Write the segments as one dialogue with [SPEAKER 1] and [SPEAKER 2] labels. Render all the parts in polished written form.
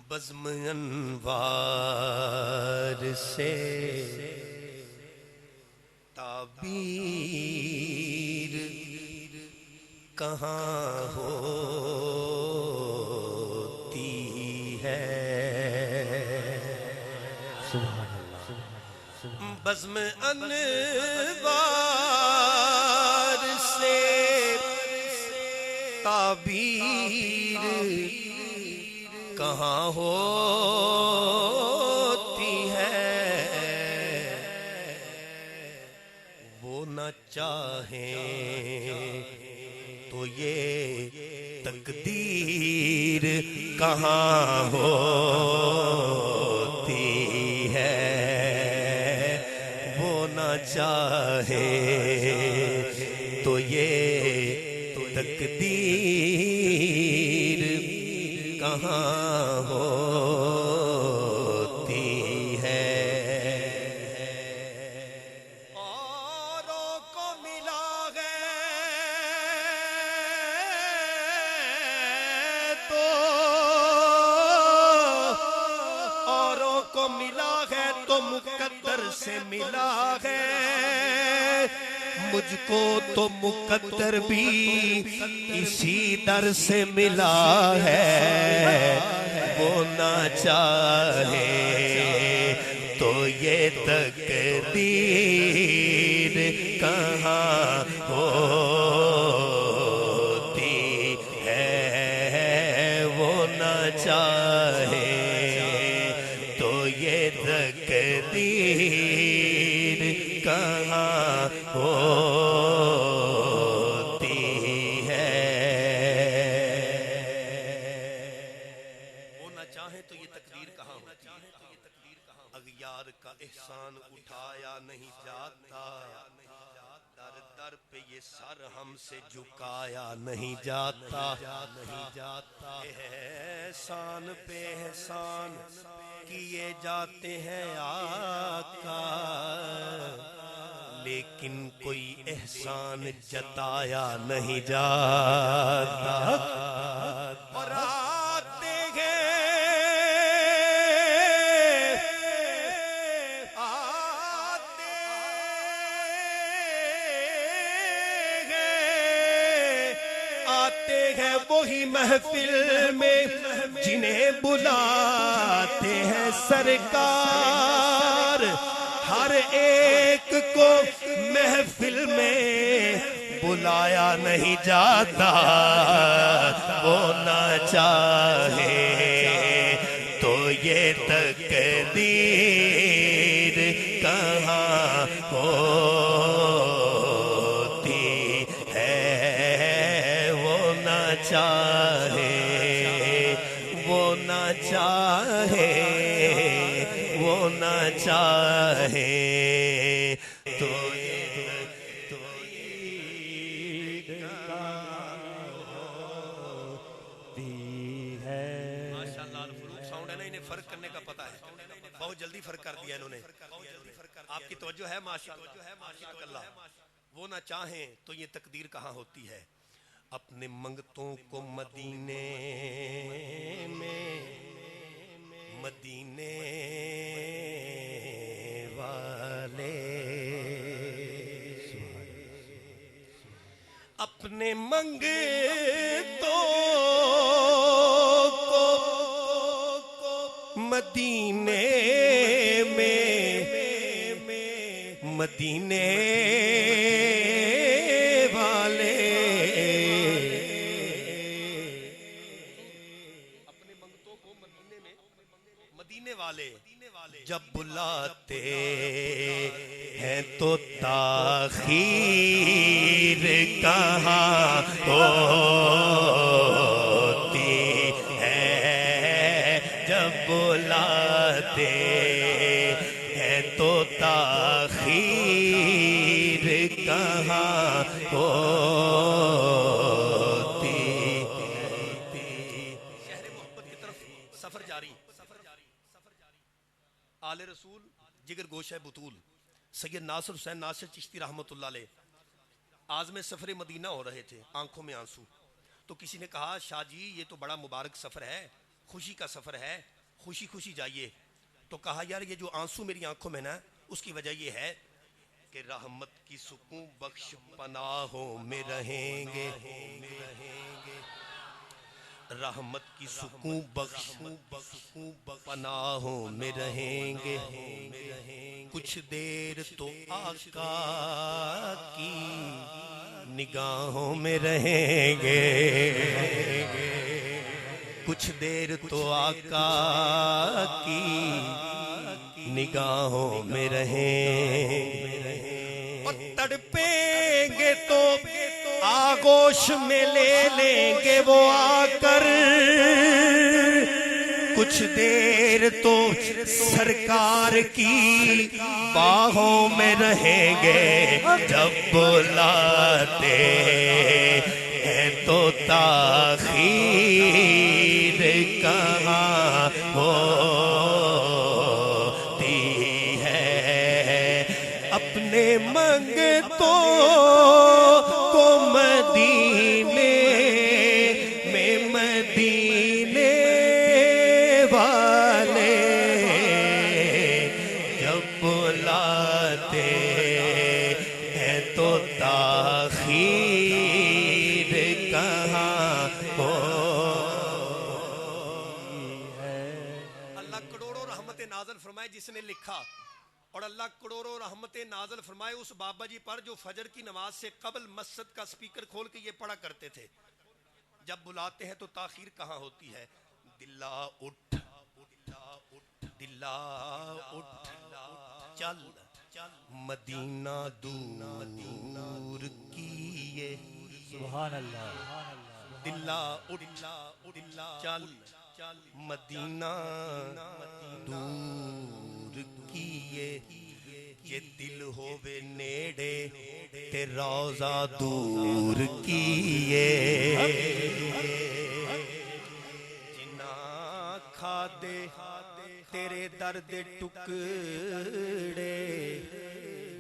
[SPEAKER 1] بزم انوار سے تعبیر کہاں ہوتی ہے
[SPEAKER 2] سبحان اللہ
[SPEAKER 1] بزم انوار سے تعبیر کہاں ہوتی ہے وہ نہ چاہیں تو یہ تقدیر کہاں ہوتی ہے وہ نہ چاہے تو یہ تقدیر کہاں ہوتی ہے اوروں کو ملا ہے تو اوروں کو ملا ہے تو مقدر سے ملا ہے مجھ کو تو مقدر بھی اسی در سے ملا ہے وہ نہ چاہے تو یہ تقدیر کہاں ہوتی ہے وہ نہ چاہے تو یہ تقدیر کہاں ہوتی ہے وہ نہ چاہے تو یہ تقدیر کہاں ہوتی ہے اغیار کا احسان اٹھایا نہیں جاتا در در پہ یہ سر ہم سے جھکایا نہیں جاتا احسان پہ احسان کیے جاتے ہیں آقا لیکن کوئی احسان جتایا نہیں جاتا اور آتے ہیں وہی محفل میں جنہیں بلاتے ہیں سرکار ہر ایک کو محفل میں بلایا نہیں جاتا وہ نہ چاہے تو یہ تقدیر کہاں ہوتی ہے وہ نہ چاہے وہ نہ چاہے وہ نہ چاہے تو ماشاءاللہ الفروق ساؤنڈ ہے نا انہیں فرق کرنے کا پتہ ہے بہت جلدی فرق کر دیا انہوں نے آپ کی توجہ ہے ماشاءاللہ وہ نہ چاہیں تو یہ تقدیر کہاں ہوتی ہے اپنے منگتوں کو مدینے میں مدینے والے اپنے منگتوں کو مدینے میں مدینے والے اپنے منگتوں کو مدینے میں مدینے والے جب بلاتے ہیں تو تاخیر کہاں ہوتی ہے جب بلاتے ہیں تو تاخیر کہاں ہوتی شہر محبت کی طرف سفر جاری آل رسول جگر گوشہ بطول سید ناصر حسین ناصر چشتی رحمت اللہ علیہ عازم سفر مدینہ ہو رہے تھے آنکھوں میں آنسو تو کسی نے کہا شاہ جی یہ تو بڑا مبارک سفر ہے خوشی کا سفر ہے، خوشی خوشی جائیے. تو کہا یار یہ جو آنسو میری آنکھوں میں نا، اس کی وجہ یہ ہے کہ رحمت کی سکون بخش پناہوں میں رہیں گے. رحمت کی سکون بخش پناہوں میں رہیں گے. کچھ دیر تو آقا کی نگاہوں میں رہیں گے. کچھ دیر تو آقا کی نگاہوں میں رہیں گے. اور تڑپیں گے تو آغوش میں لے لیں گے وہ آ کر. کچھ دیر تو سرکار کی باہوں میں رہیں گے. جب بلاتے ہیں تو تاخیر کہاں ہوتی ہے. اپنے منگتوں کو مدینے میں مدینے والے جب بلاتے ہیں تو تاخیر کہاں ہے. اللہ کروڑوں رحمت نازل فرمائے جس نے لکھا، اور اللہ کروڑوں رحمت نازل فرمائے اس بابا جی پر جو فجر کی نماز سے قبل مسجد کا سپیکر کھول کے یہ پڑھا کرتے تھے، جب بلاتے ہیں تو تاخیر کہاں ہوتی ہے. دلا اٹھ دلا اٹھ چل مدینہ دور کیے.
[SPEAKER 2] سبحان اللہ.
[SPEAKER 1] دلا اٹھ چل مدینہ دور کیے. یہ دل ہووے نیڑے تے روضہ دور کیے. جنا کھا دے تیرے درد ٹکڑے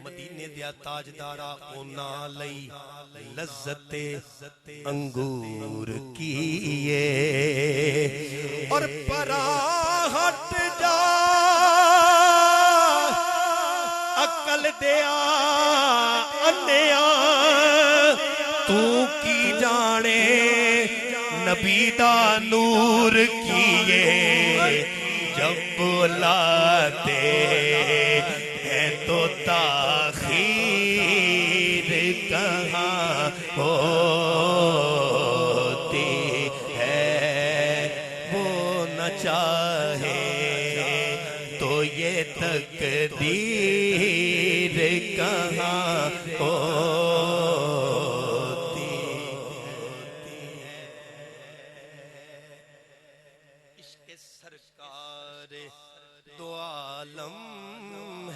[SPEAKER 1] مدینے دیا تاجدارا اونا لئی لذت انگور کیے. اور پراہٹ جا عقل دیا انیا تو کی جانے نبی دا نور کیے. جب بلاتے ہیں تو تاخیر کہاں ہوتی ہے. وہ نہ چاہے تو یہ تقدیر کہاں ہوتی ہے. عشق سرکار دو عالم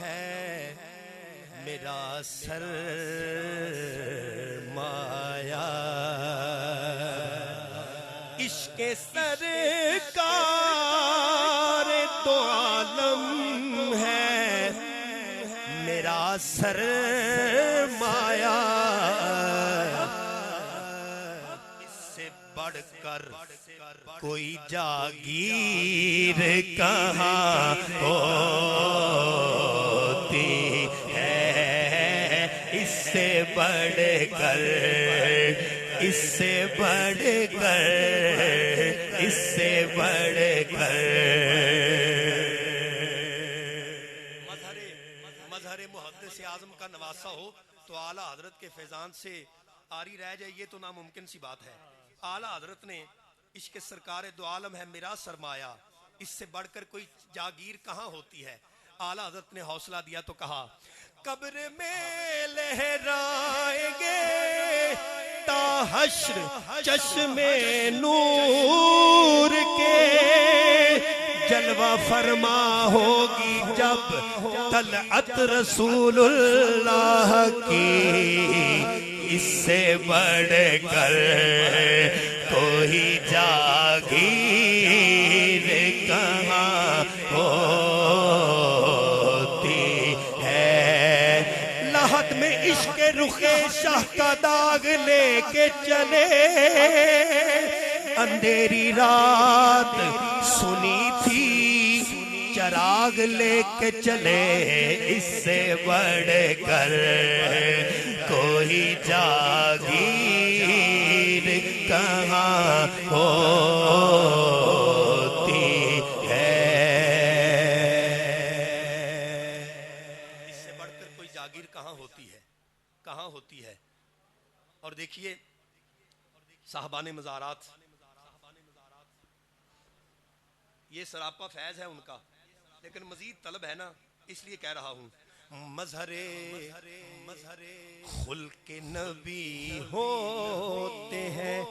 [SPEAKER 1] ہے میرا سرمایہ. عشق سرکار دو عالم ہے میرا سرمایہ. اس سے بڑھ کر کوئی جاگیر کہاں ہوتی ہے. اس سے بڑھ کر اس سے بڑھ کر اس سے بڑھ کر مظہر محدث اعظم کا نواسہ ہو تو اعلیٰ حضرت کے فیضان سے آری رہ جائے یہ تو ناممکن سی بات ہے. اعلیٰ حضرت نے عشق سرکار دو عالم ہے میرا سرمایہ، اس سے بڑھ کر کوئی جاگیر کہاں ہوتی ہے. اعلیٰ حضرت نے حوصلہ دیا تو کہا قبر میں لہرائیں گے تا حشر چشم نور کے. جلوہ فرما ہوگی جب طلعت رسول اللہ کی. اس سے بڑھ کر کوئی جاگیر کہاں ہوتی ہے. لحد میں عشق رخ شاہ کا داغ لے کے چلے اندھیری رات سنی تھی چراغ لے کے چلے اس سے بڑھ کر کوئی جاگیر کہاں ہوتی ہے اس سے بڑھ کر کوئی جاگیر کہاں ہوتی ہے کہاں ہوتی ہے اور دیکھیے صاحبان مزارات یہ سراپا فیض ہے ان کا لیکن مزید طلب ہے نا اس لیے کہہ رہا ہوں مظہر خلق نبی ہوتے ہیں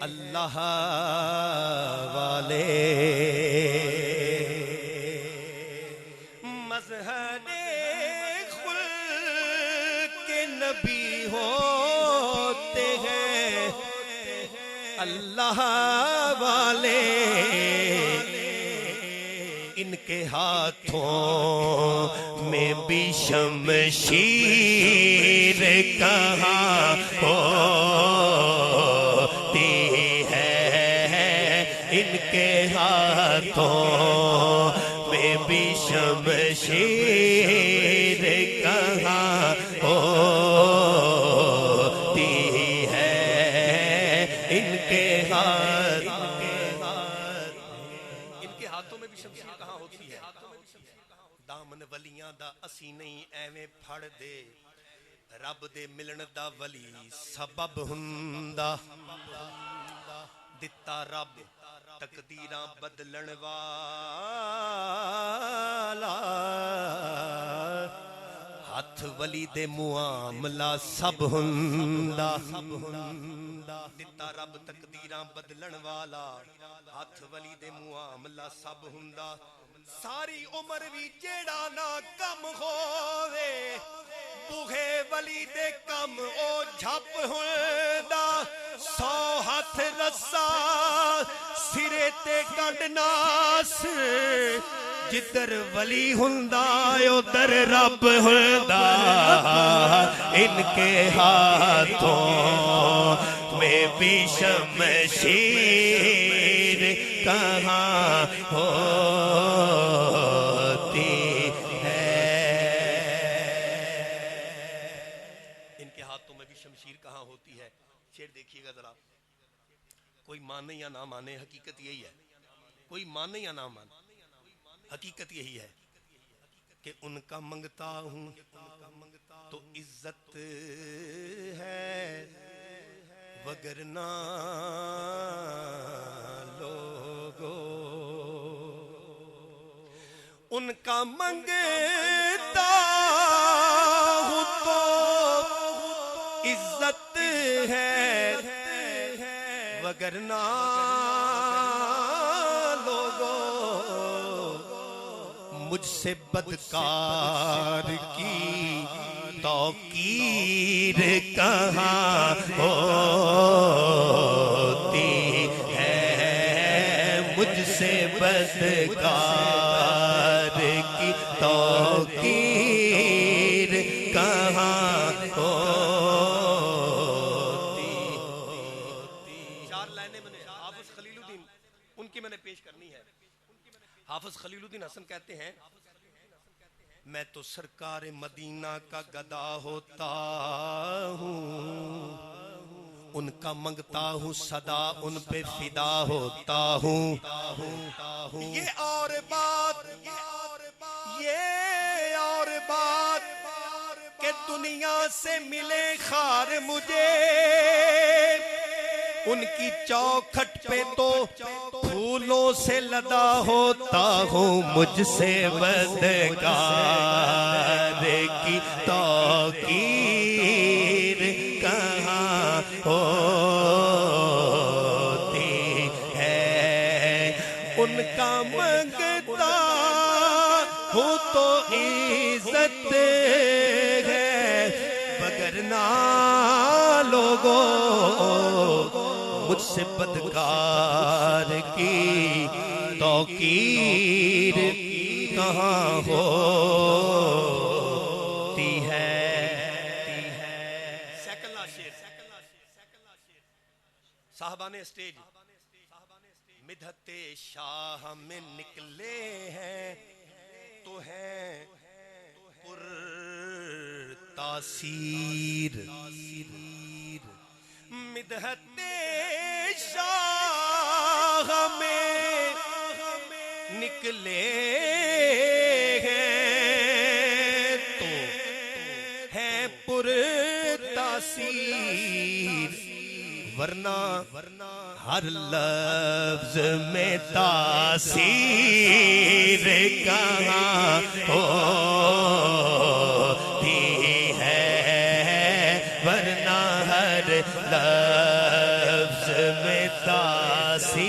[SPEAKER 1] اللہ والے مظہر خلق نبی ہوتے ہیں اللہ والے ان کے ہاتھوں میں بھی شمشیر کہاں ہوتی ہے ان کے ہاتھوں میں بھی شمشیر کہاں ہوتی ہے ان کے ہاتھوں میں بھی شمشیر کہاں ہوتی ہے دامن ولیاں دا اسی نہیں ایویں پھڑ دے رب دے ملن دا ولی سبب ہندا دتا رب تقدیراں بدلن والا ہاتھ ولی دے معاملہ سب ہندا دتا رب تقدیراں بدلن والا ہاتھ ولی دے معاملہ سب ہندا ساری عمر بھی جیڑا نہ کم ہووے بوہے ولی دے کم او جھپ ہندا 100 ہاتھ رسا سرے تے گنڈ ناس جدر ولی ہندا ادھر رب ہندا ان کے ہاتھوں میں بھی شمشیر کہاں ہوتی ہے ان کے ہاتھوں میں بھی شمشیر کہاں ہوتی ہے شعر دیکھیے گا ذرا کوئی مانے یا نہ مانے حقیقت یہی ہے کوئی مانے یا نہ مانے حقیقت یہی ہے کہ ان کا منگتا ہوں تو عزت ہے وگرنہ لوگو ان کا منگتا ہوں تو عزت ہے وگرنہ مجھ سے بدکار کی توقیر کہاں ہوتی ہے مجھ سے بدکار کی توقیر کہاں ہوتی 4 لائنیں میں نے حافظ خلیل الدین ان کی میں نے پیش کرنی ہے حافظ خلیل الدین حسن کہتے ہیں میں تو سرکار مدینہ کا گدا ہوتا ہوں ان کا منگتا ہوں صدا ان پہ فدا ہوتا ہوں یہ اور بات کہ دنیا سے ملے خار مجھے ان کی چوکھٹ پہ تو پھولوں سے لدا ہوتا ہوں مجھ سے بدکار کی توقیر کہاں ہوتی ہے ان کا منگتا ہوں تو عزت ہے وگرنہ لوگوں مجھ سے بدکار کی توقیر کہاں ہوتی ہے سیکنڈ لاسٹ شعر صاحبان اسٹیج مدحت شاہ میں نکلے ہیں تو ہیں پر تاثیر مدحت شاہ میں نکلے ہیں تو ہیں پر تاثیر ورنہ ہر لفظ میں تاثیر کہاں ہوتی ہے ورنہ ہر لفظ میں تاثیر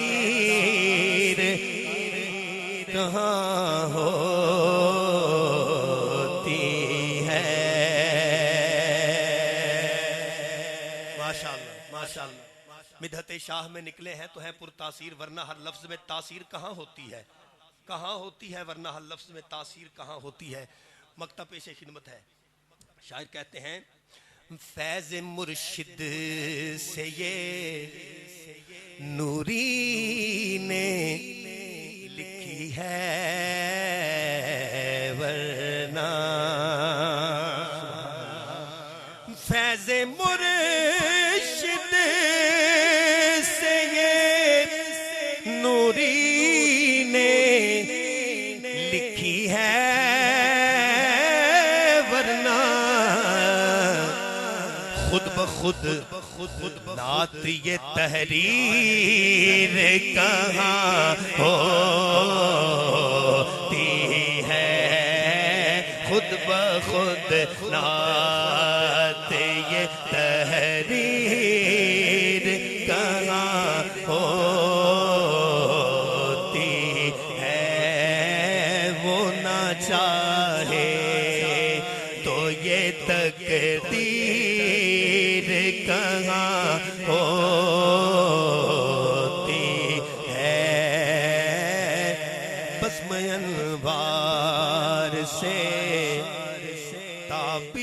[SPEAKER 1] کہاں ہوتی ہے ماشاءاللہ ماشاءاللہ مدحت شاہ میں نکلے ہیں تو ہے پر تاثیر ورنہ ہر لفظ میں تاثیر کہاں ہوتی ہے ورنہ ہر لفظ میں تاثیر کہاں ہوتی ہے مکتب پیش خدمت ہے شاعر کہتے ہیں فیض مرشد سے یہ نوری نے لکھی ہے ورنہ فیض مرشد سے یہ نوری نے لکھی ہے ورنہ خود بخود نعت یہ تحریر کہاں ہوتی ہے خود بخود نعت یہ تحریر کہاں ہوتی ہے وہ نہ چاہے تو یہ تقدیر کہاں ہوتی ہے بس میں انوار سے تعبیر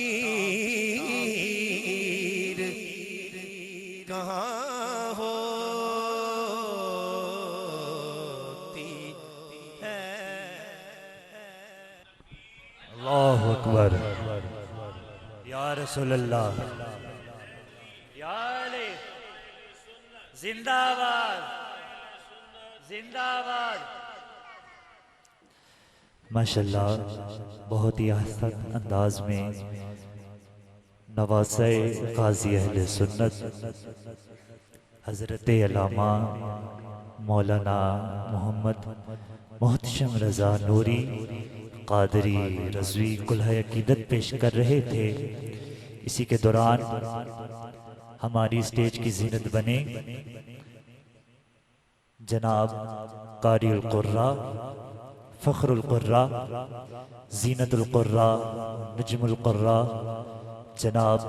[SPEAKER 1] کہاں ہوتی ہے
[SPEAKER 2] اللہ اکبر یا رسول اللہ یا علی زندہ آباد زندہ آباد ماشاءاللہ بہت ہی آہستہ انداز میں نواسہ قاضی اہل سنت حضرت علامہ مولانا محمد محتشم رضا نوری قادری رضوی کلہ عقیدت پیش کر رہے تھے اسی کے دوران ہماری سٹیج کی زینت بنے جناب قاری القراء فخر القراء زینت القراء نجم القراء جناب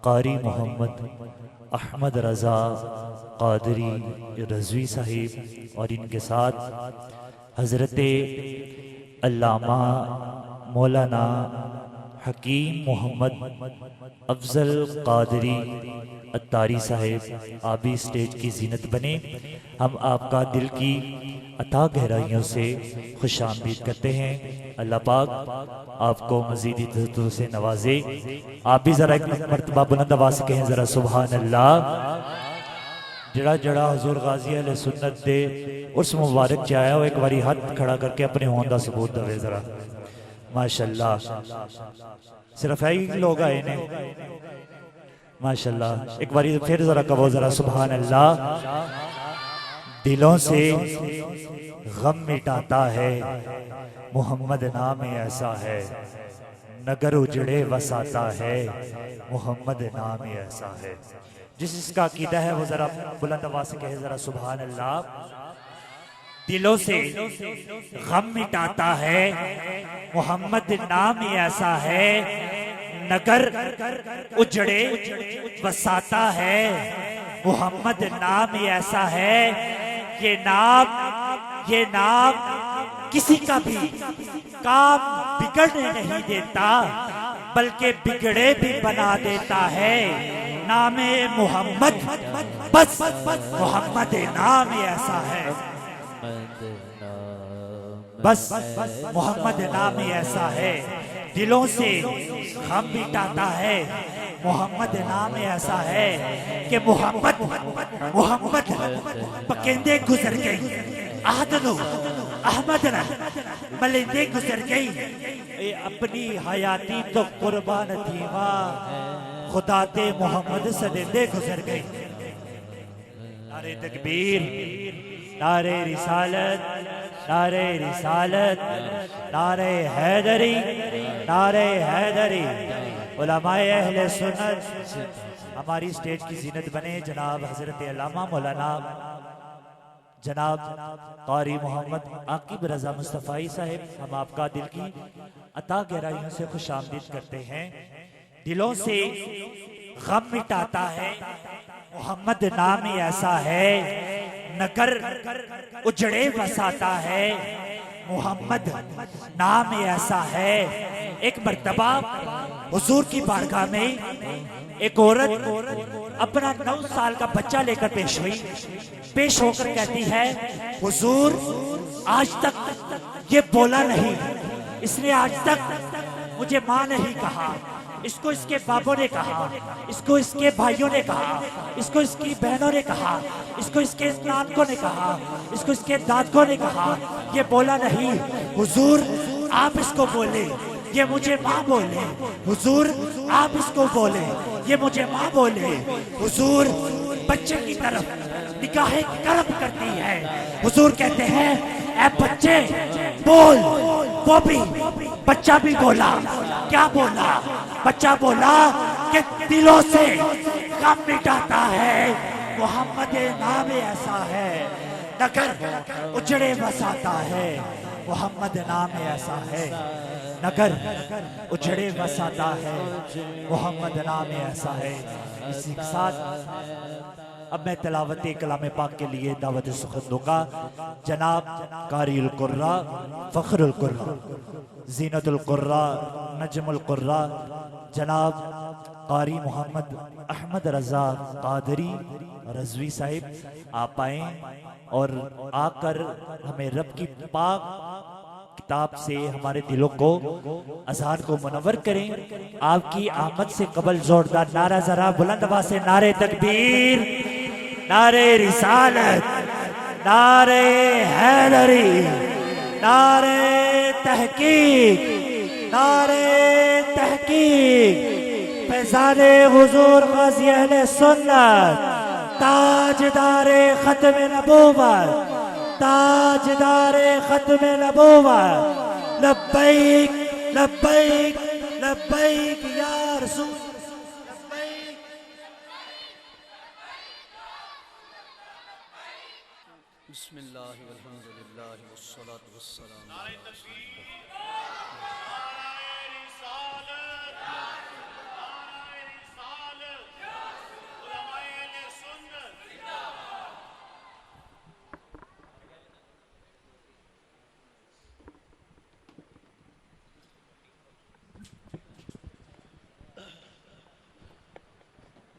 [SPEAKER 2] قاری محمد احمد رضا قادری رضوی صاحب اور ان کے ساتھ حضرت علامہ مولانا حکیم محمد افضل قادری اتاری صاحب آپ بھی سٹیج کی زینت بنے ہم آپ کا دل کی عطا گہرائیوں سے خوش آمدید کرتے ہیں اللہ پاک آپ کو مزید عزتوں سے نوازے آپ بھی ذرا ایک مرتبہ بلند آواز سے کہیں ذرا سبحان اللہ جڑا جڑا حضور غازی اہل سنت دے اس مبارک چاہیا ہو ایک باری ہاتھ کھڑا کر کے اپنے ہون دا ثبوت دے ذرا ماشاءاللہ صرف ہی لوگ آئے نے ماشاءاللہ ایک باری پھر ذرا کہو ذرا سبحان اللہ دلوں سے غم مٹاتا ہے محمد نام ایسا ہے نگر اجڑے وساتا ہے محمد نام ایسا ہے جس کا عقیدہ ہے وہ ذرا بلند آواز سے کہے ذرا سبحان اللہ دلوں سے غم مٹاتا ہے محمد نام ایسا ہے نگر اجڑے وساتا ہے محمد نام ایسا ہے یہ نام کسی کا بھی کام بگڑنے نہیں دیتا بلکہ بگڑے بھی بنا دیتا ہے نام محمد، بس محمد نام ایسا ہے، بس محمد نام ایسا ہے، دلوں سے غم مٹاتا ہے، محمد نام ایسا ہے کہ محمد پکندے گزر گئی، آدنو احمد ملندے گزر گئی، اے اپنی حیاتی تو قربان تھی ماں، خدا تے محمد صدندے گزر گئی۔ نعرہ تکبیر، نعرہ رسالت، نعرہ رسالت، نعرہ حیدری، نعرہ حیدری۔ علماء اہل سنت ہماری سٹیج کی زینت بنے، جناب حضرت علامہ مولانا جناب قاری محمد عاقب رضا مصطفی صاحب، ہم آپ کا دل کی عطا گہرائیوں سے خوش آمدید کرتے ہیں۔ دلوں سے غم مٹاتا ہے، محمد نام ایسا ہے، نگر اجڑے بساتا ہے، محمد نام ایسا ہے۔ ایک مرتبہ حضور کی بارگاہ میں ایک عورت اپنا 9 سال کا بچہ لے کر پیش ہو کر کہتی ہے، حضور آج تک یہ بولا نہیں، اس نے آج تک مجھے ماں نہیں کہا، اس کو اس کے بابوں نے کہا، اس کو اس کے بھائیوں نے کہا، اس کو اس کی بہنوں نے کہا، اس کو اس کے نانکوں نے کہا، اس کو اس کے دادکوں نے کہا، یہ بولا نہیں، حضور آپ اس کو بولے، یہ مجھے ماں بولے، حضور آپ اس کو بولے، یہ مجھے ماں بولے۔ حضور بچے کی طرف نگاہ کرم کرتی ہے، حضور کہتے ہیں اے بچے بول، وہ بھی بچہ بھی بولا، کیا بولا؟ بچہ بولا کہ دلوں سے غم مٹاتا ہے، محمد نام ایسا ہے، نگر اجڑے بساتا ہے، محمد نام ایسا ہے، نگر اجڑے بساتا ہے، محمد نام ایسا ہے۔ اسی کے ساتھ اب میں تلاوت کلام پاک کے لیے دعوت سخن دوں گا۔ جناب قاری القراء، فخر القراء، زینت القراء، نجم القراء، جناب قاری محمد احمد رضا قادری رضوی صاحب آپ آئیں اور آ کر ہمیں رب کی پاک کتاب سے ہمارے دلوں کو، اذہان کو منور کریں۔ آپ کی آمد سے قبل زوردار نعرہ ذرا بلند آواز سے، نعرہ تکبیر، نعرہ رسالت، نعرہ حیدری، نعرہ تحقیق، نعرہ تحقیق، فیضان حضور غازی اہل سنت، تاجدار ختم نبوت، تاجدار ختم نبوت، لبیک لبیک لبیک یا رسول لبیک۔
[SPEAKER 1] بسم اللہ والحمدللہ والصلاة والسلام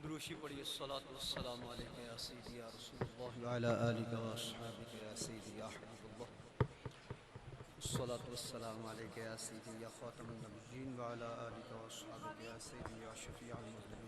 [SPEAKER 1] دروشی پڑھیے، الصلاة والسلام علیکہ یا سیدی یا رسول اللہ وعلا آلکہ و اصحابکہ یا سیدی یا حبیب اللہ، الصلاة والسلام علیکہ یا سیدی یا خاتم النبیین وعلا آلکہ و اصحابکہ یا سیدی یا شفیع المذنبین۔